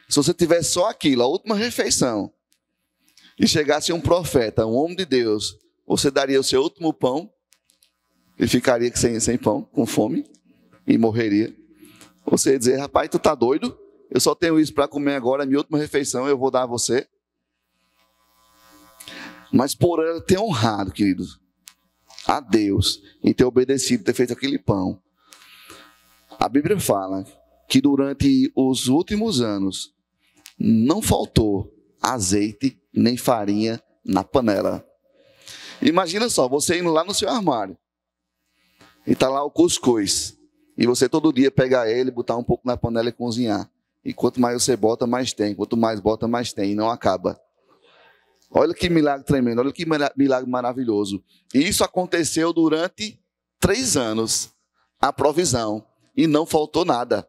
se você tivesse só aquilo, a última refeição, e chegasse um profeta, um homem de Deus, você daria o seu último pão e ficaria sem pão, com fome, e morreria. Você ia dizer: rapaz, tu tá doido? Eu só tenho isso para comer agora, a minha última refeição eu vou dar a você. Mas por ela ter honrado, queridos, a Deus, e ter obedecido, ter feito aquele pão, a Bíblia fala que durante os últimos anos não faltou azeite nem farinha na panela. Imagina só, você indo lá no seu armário e está lá o cuscuz, e você todo dia pegar ele, botar um pouco na panela e cozinhar. E quanto mais você bota, mais tem. Quanto mais bota, mais tem. E não acaba. Olha que milagre tremendo, olha que milagre maravilhoso. E isso aconteceu durante 3 anos, a provisão, e não faltou nada.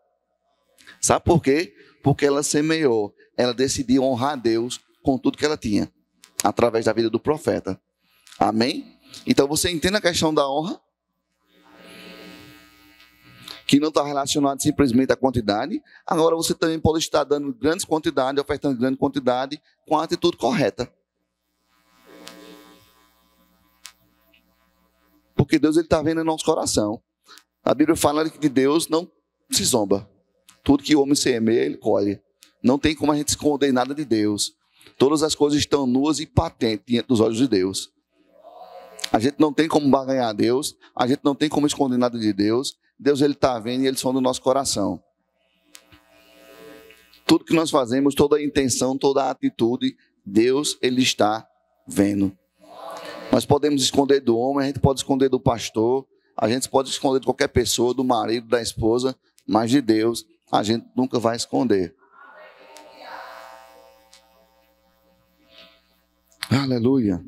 Sabe por quê? Porque ela semeou, ela decidiu honrar a Deus com tudo que ela tinha, através da vida do profeta. Amém? Então você entende a questão da honra? Que não está relacionado simplesmente à quantidade. Agora você também pode estar dando grandes quantidades, ofertando grande quantidade, com a atitude correta. Porque Deus está vendo em nosso coração. A Bíblia fala que Deus não se zomba. Tudo que o homem semeia, ele colhe. Não tem como a gente esconder nada de Deus. Todas as coisas estão nuas e patentes diante dos olhos de Deus. A gente não tem como barganhar a Deus, a gente não tem como esconder nada de Deus. Deus, Ele está vendo e Ele sonda o nosso coração. Tudo que nós fazemos, toda a intenção, toda a atitude, Deus, Ele está vendo. Nós podemos esconder do homem, a gente pode esconder do pastor, a gente pode esconder de qualquer pessoa, do marido, da esposa, mas de Deus a gente nunca vai esconder. Aleluia.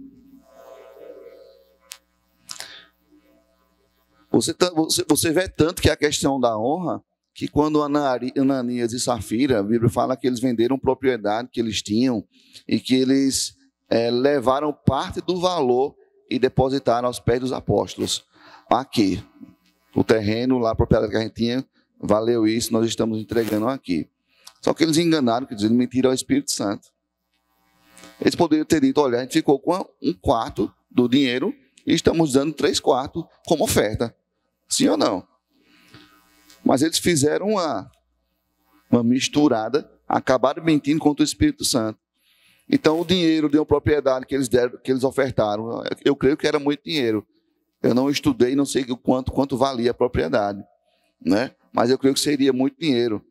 Você vê tanto que a questão da honra, que quando Ananias e Safira, a Bíblia fala que eles venderam propriedade que eles tinham e que eles levaram parte do valor e depositaram aos pés dos apóstolos. Aqui, o terreno lá, a propriedade que a gente tinha, valeu isso, nós estamos entregando aqui. Só que eles enganaram, quer dizer, mentiram ao Espírito Santo. Eles poderiam ter dito, olha, a gente ficou com 1/4 do dinheiro e estamos dando 3/4 como oferta. Sim ou não? Mas eles fizeram uma misturada, acabaram mentindo contra o Espírito Santo. Então o dinheiro de uma propriedade que eles deram, que eles ofertaram, eu creio que era muito dinheiro. Eu não estudei, não sei quanto valia a propriedade, né? Mas eu creio que seria muito dinheiro.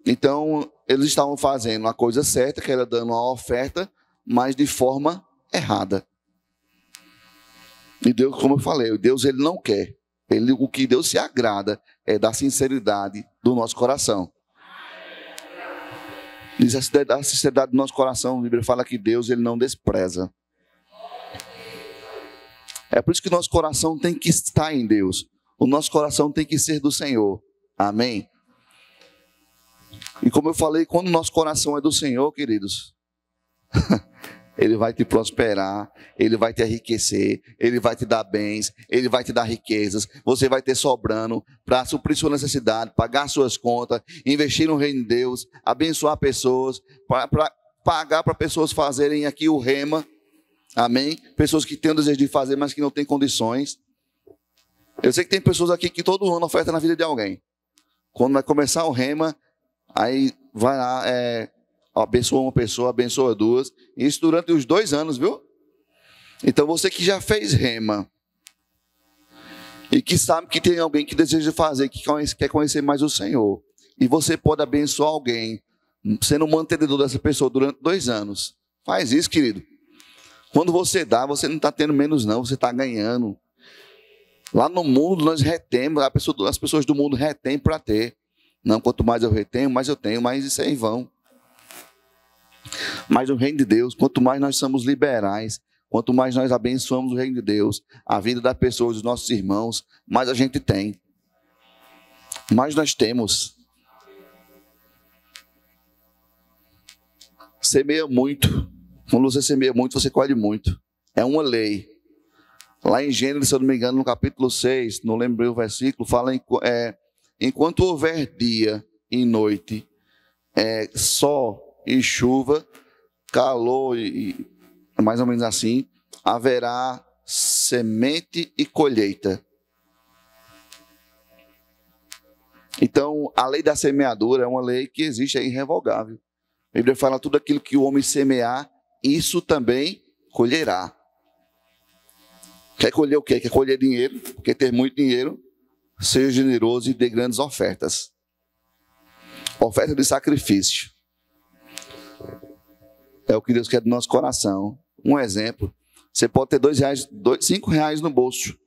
Então eles estavam fazendo a coisa certa, que era dando uma oferta, mas de forma errada. E Deus, como eu falei, Deus, Ele não quer. O que Deus se agrada é da sinceridade do nosso coração. Diz a sinceridade do nosso coração, a Bíblia fala que Deus, Ele não despreza. É por isso que o nosso coração tem que estar em Deus. O nosso coração tem que ser do Senhor. Amém? E como eu falei, quando o nosso coração é do Senhor, queridos, Ele vai te prosperar, Ele vai te enriquecer, Ele vai te dar bens, Ele vai te dar riquezas, você vai ter sobrando para suprir sua necessidade, pagar suas contas, investir no reino de Deus, abençoar pessoas, para pagar para pessoas fazerem aqui o rema, amém? Pessoas que têm o desejo de fazer, mas que não têm condições. Eu sei que tem pessoas aqui que todo ano ofertam na vida de alguém. Quando vai começar o rema, aí vai lá, abençoa uma pessoa, abençoa duas. Isso durante os 2 anos, viu? Então você que já fez rema e que sabe que tem alguém que deseja fazer, que quer conhecer mais o Senhor, e você pode abençoar alguém sendo mantenedor dessa pessoa durante 2 anos. Faz isso, querido. Quando você dá, você não está tendo menos não, você está ganhando. Lá no mundo nós retemos, as pessoas do mundo retêm para ter. Não, quanto mais eu retenho, mais eu tenho, mais isso é em vão. Mas o reino de Deus, quanto mais nós somos liberais, quanto mais nós abençoamos o reino de Deus, a vida das pessoas, dos nossos irmãos, mais a gente tem. Mais nós temos. Semeia muito. Quando você semeia muito, você colhe muito. É uma lei. Lá em Gênesis, se eu não me engano, no capítulo 6, não lembrei o versículo, fala enquanto houver dia e noite, sol e chuva, calor e mais ou menos assim, haverá semente e colheita. Então, a lei da semeadura é uma lei que existe, é irrevogável. A Bíblia fala tudo aquilo que o homem semear, isso também colherá. Quer colher o quê? Quer colher dinheiro, quer ter muito dinheiro, seja generoso e dê grandes ofertas. Oferta de sacrifício. É o que Deus quer do nosso coração. Um exemplo, você pode ter R$5 no bolso,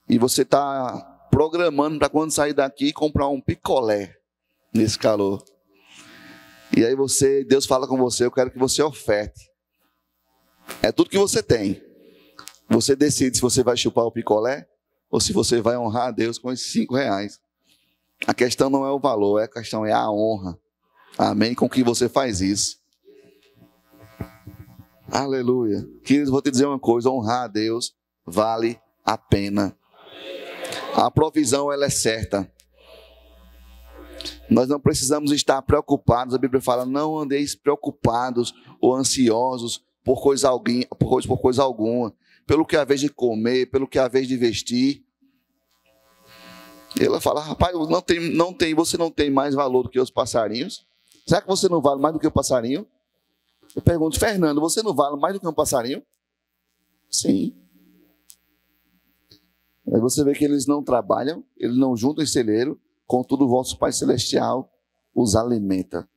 e você está programando para quando sair daqui comprar um picolé nesse calor. E aí Deus fala com você, eu quero que você oferte. É tudo que você tem. Você decide se você vai chupar o picolé ou se você vai honrar a Deus com esses R$5. A questão não é o valor, a questão é a honra. Amém? Com que você faz isso. Aleluia. Queridos, vou te dizer uma coisa, honrar a Deus vale a pena. A provisão, ela é certa. Nós não precisamos estar preocupados. A Bíblia fala, não andeis preocupados ou ansiosos por coisa alguma. Pelo que é a vez de comer, pelo que é a vez de vestir. E ela fala, rapaz, você não tem mais valor do que os passarinhos? Será que você não vale mais do que o passarinho? Eu pergunto, Fernando, você não vale mais do que um passarinho? Sim. Aí você vê que eles não trabalham, eles não juntam em celeiro, contudo o vosso Pai Celestial os alimenta.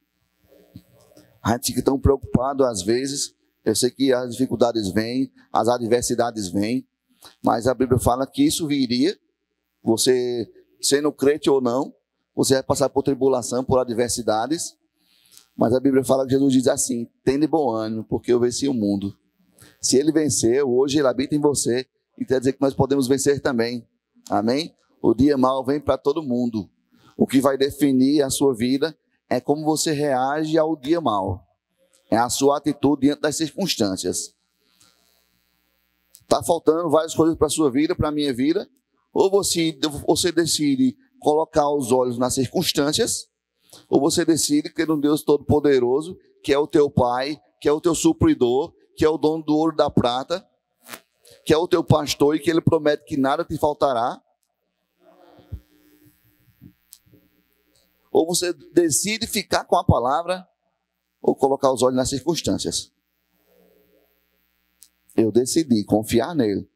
A gente fica tão preocupado às vezes. Eu sei que as dificuldades vêm, as adversidades vêm, mas a Bíblia fala que isso viria, você sendo crente ou não, você vai passar por tribulação, por adversidades, mas a Bíblia fala que Jesus diz assim: tende bom ânimo, porque eu venci o mundo. Se ele venceu, hoje ele habita em você, e quer dizer que nós podemos vencer também. Amém? O dia mau vem para todo mundo. O que vai definir a sua vida é como você reage ao dia mau. É a sua atitude diante das circunstâncias. Está faltando várias coisas para a sua vida, para a minha vida. Ou você decide colocar os olhos nas circunstâncias, ou você decide crer num Deus Todo-Poderoso, que é o teu Pai, que é o teu supridor, que é o dono do ouro e da prata, que é o teu pastor e que ele promete que nada te faltará. Ou você decide ficar com a palavra, ou colocar os olhos nas circunstâncias. Eu decidi confiar nele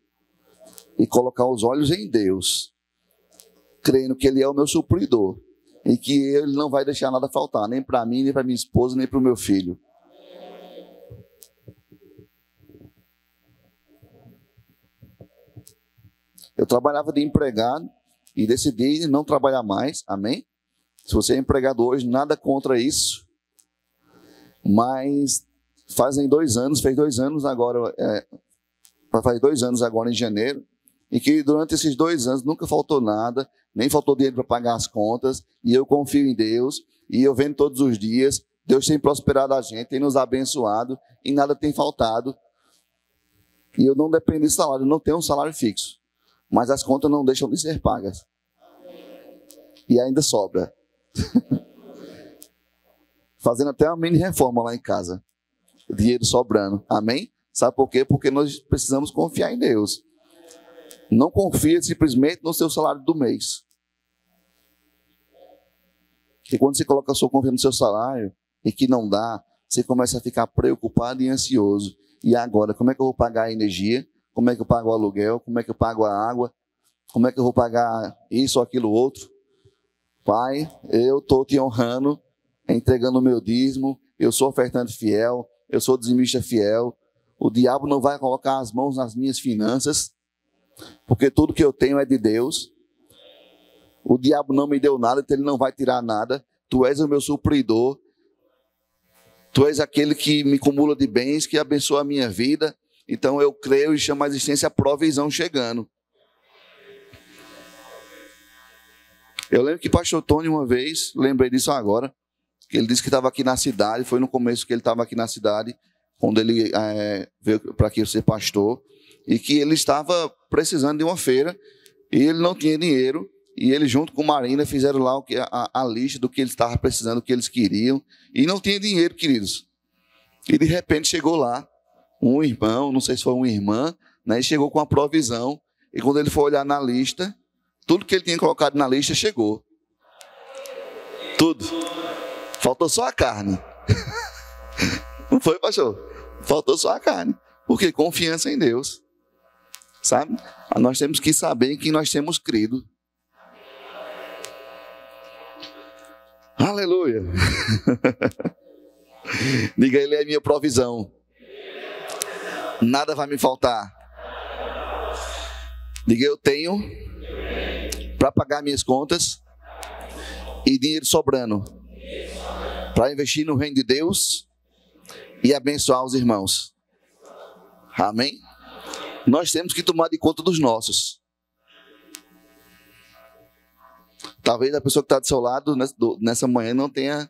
e colocar os olhos em Deus, crendo que ele é o meu supridor e que ele não vai deixar nada faltar, nem para mim, nem para minha esposa, nem para o meu filho. Eu trabalhava de empregado e decidi não trabalhar mais, amém? Se você é empregado hoje, nada contra isso. Mas fez 2 anos agora, faz 2 anos agora em janeiro, e que durante esses 2 anos nunca faltou nada, nem faltou dinheiro para pagar as contas, e eu confio em Deus, e eu vendo todos os dias, Deus tem prosperado a gente, tem nos abençoado, e nada tem faltado. E eu não dependo de salário, eu não tenho um salário fixo, mas as contas não deixam de ser pagas. E ainda sobra. Fazendo até uma mini reforma lá em casa. Dinheiro sobrando. Amém? Sabe por quê? Porque nós precisamos confiar em Deus. Não confia simplesmente no seu salário do mês. Porque quando você coloca a sua confiança no seu salário e que não dá, você começa a ficar preocupado e ansioso. E agora, como é que eu vou pagar a energia? Como é que eu pago o aluguel? Como é que eu pago a água? Como é que eu vou pagar isso ou aquilo outro? Pai, eu estou te honrando, entregando o meu dízimo, eu sou ofertante fiel, eu sou dizimista fiel. O diabo não vai colocar as mãos nas minhas finanças, porque tudo que eu tenho é de Deus. O diabo não me deu nada, então ele não vai tirar nada. Tu és o meu supridor, tu és aquele que me acumula de bens, que abençoa a minha vida. Então eu creio e chamo a existência a provisão chegando. Eu lembro que pastor Tony uma vez, lembrei disso agora, que ele disse que estava aqui na cidade, foi no começo que ele estava aqui na cidade, quando ele veio para aqui ser pastor, e que ele estava precisando de uma feira, e ele não tinha dinheiro, e ele junto com Marina fizeram lá a lista do que ele estava precisando, do que eles queriam, e não tinha dinheiro, queridos. E de repente chegou lá um irmão, não sei se foi uma irmã, né, e chegou com a provisão, e quando ele foi olhar na lista, tudo que ele tinha colocado na lista chegou. Tudo. Faltou só a carne. Não foi, pastor? Faltou só a carne. Porque confiança em Deus. Sabe? Nós temos que saber em quem nós temos crido. Aleluia. Diga, ele é a minha provisão. Nada vai me faltar. Diga, eu tenho para pagar minhas contas e dinheiro sobrando para investir no reino de Deus e abençoar os irmãos. Amém? Nós temos que tomar de conta dos nossos. Talvez a pessoa que está do seu lado nessa manhã não tenha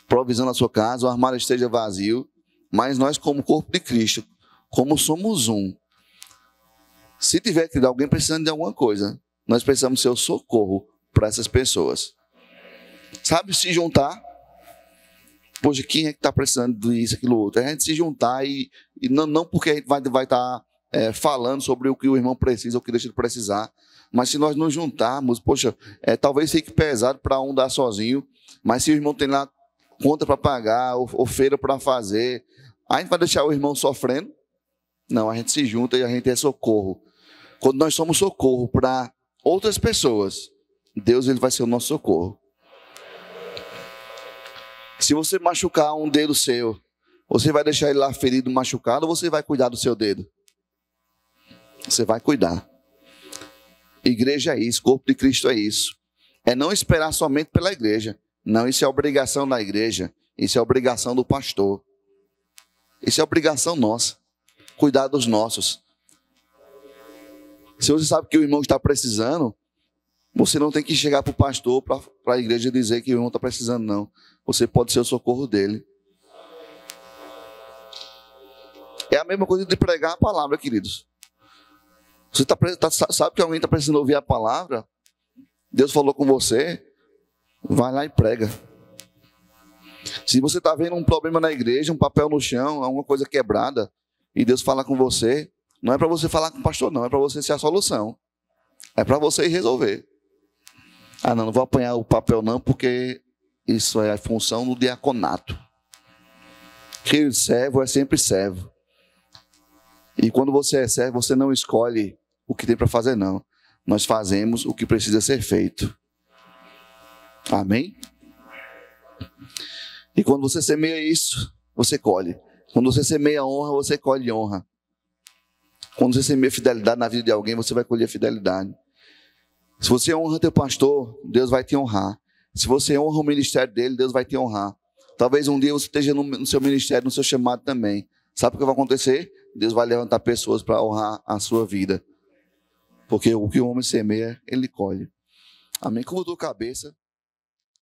provisão na sua casa, o armário esteja vazio, mas nós, como corpo de Cristo, como somos um, se tiver que dar alguém precisando de alguma coisa, nós precisamos ser o socorro para essas pessoas. Sabe, se juntar. Poxa, quem é que está precisando disso, aquilo, outro? A gente se juntar e não porque a gente vai estar falando sobre o que o irmão precisa ou o que deixa de precisar, mas se nós nos juntarmos, poxa, talvez fique pesado para um dar sozinho, mas se o irmão tem lá conta para pagar ou feira para fazer, a gente vai deixar o irmão sofrendo? Não, a gente se junta e a gente é socorro. Quando nós somos socorro para outras pessoas, Deus ele vai ser o nosso socorro. Se você machucar um dedo seu, você vai deixar ele lá ferido, machucado, ou você vai cuidar do seu dedo? Você vai cuidar. Igreja é isso, corpo de Cristo é isso. É não esperar somente pela igreja. Não, isso é obrigação da igreja. Isso é obrigação do pastor. Isso é obrigação nossa. Cuidar dos nossos. Se você sabe que o irmão está precisando, você não tem que chegar para o pastor, para a igreja dizer que o irmão está precisando, não. Você pode ser o socorro dele. É a mesma coisa de pregar a palavra, queridos. Você sabe que alguém está precisando ouvir a palavra? Deus falou com você, vai lá e prega. Se você está vendo um problema na igreja, um papel no chão, alguma coisa quebrada, e Deus fala com você, não é para você falar com o pastor, não, é para você ser a solução. É para você ir resolver. Ah, não vou apanhar o papel não, porque isso é a função do diaconato. Que servo é sempre servo. E quando você é servo, você não escolhe o que tem para fazer, não. Nós fazemos o que precisa ser feito. Amém? E quando você semeia isso, você colhe. Quando você semeia honra, você colhe honra. Quando você semeia fidelidade na vida de alguém, você vai colher fidelidade. Se você honra teu pastor, Deus vai te honrar. Se você honra o ministério dele, Deus vai te honrar. Talvez um dia você esteja no seu ministério, no seu chamado também. Sabe o que vai acontecer? Deus vai levantar pessoas para honrar a sua vida. Porque o que o homem semeia, ele colhe. Amém? Como tua cabeça.